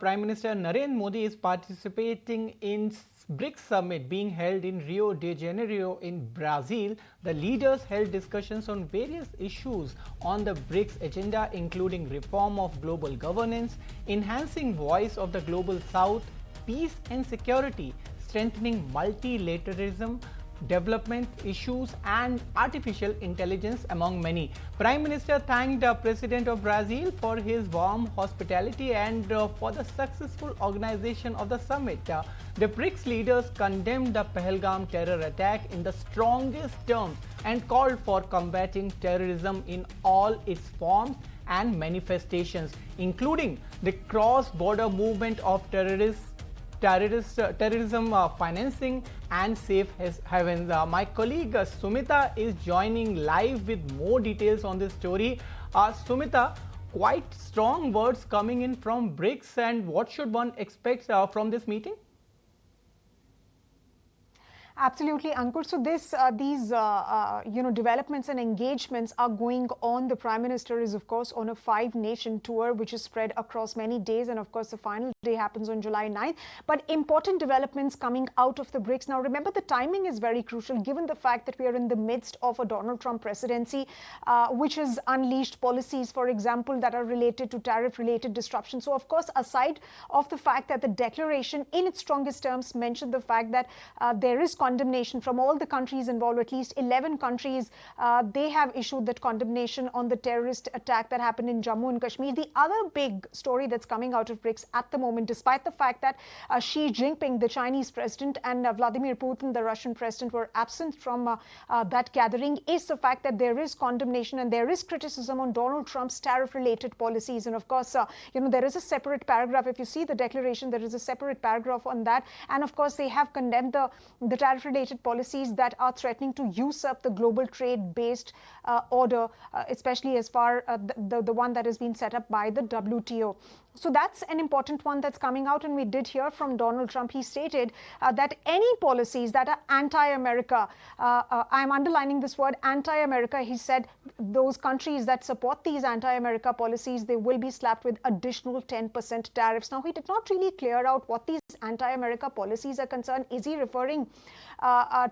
Prime Minister Narendra Modi is participating in BRICS summit being held in Rio de Janeiro in Brazil. The leaders held discussions on various issues on the BRICS agenda, including reform of global governance, enhancing voice of the global south, peace and security, strengthening multilateralism, development issues and artificial intelligence, among many. Prime Minister thanked the President of Brazil for his warm hospitality and for the successful organization of the summit. The BRICS leaders condemned the Pahalgam terror attack in the strongest terms and called for combating terrorism in all its forms and manifestations, including the cross-border movement of terrorism, financing and safe havens. My colleague Sumita is joining live with more details on this story. Sumita, quite strong words coming in from BRICS, and what should one expect from this meeting? Absolutely, Ankur. So these developments and engagements are going on. The Prime Minister is, of course, on a 5-nation tour, which is spread across many days. And, of course, the final day happens on July 9th. But important developments coming out of the BRICS. Now, remember, the timing is very crucial, given the fact that we are in the midst of a Donald Trump presidency, which has unleashed policies, for example, that are related to tariff-related disruption. So, of course, aside of the fact that the declaration, in its strongest terms, mentioned the fact that there is condemnation from all the countries involved, at least 11 countries, they have issued that condemnation on the terrorist attack that happened in Jammu and Kashmir. The other big story that's coming out of BRICS at the moment, despite the fact that Xi Jinping, the Chinese president, and Vladimir Putin, the Russian president, were absent from that gathering, is the fact that there is condemnation and there is criticism on Donald Trump's tariff-related policies. And of course, there is a separate paragraph. If you see the declaration, there is a separate paragraph on that. And of course, they have condemned the tariff-related policies that are threatening to usurp the global trade-based order, especially as far the one that has been set up by the WTO. So that's an important one that's coming out, and we did hear from Donald Trump. He stated that any policies that are anti-America, I'm underlining this word, anti-America, he said those countries that support these anti-America policies, they will be slapped with additional 10% tariffs. Now, he did not really clear out what these anti-America policies are concerned. Is he referring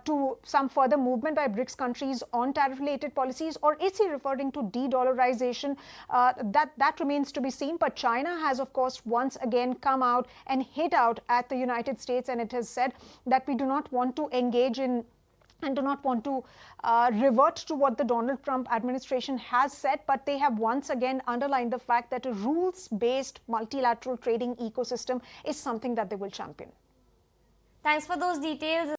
to some further movement by BRICS countries on tariff-related policies, or is he referring to de-dollarization? That remains to be seen. But China has, of course, once again come out and hit out at the United States, and it has said that we do not want to engage in and do not want to revert to what the Donald Trump administration has said, but they have once again underlined the fact that a rules-based multilateral trading ecosystem is something that they will champion. Thanks for those details.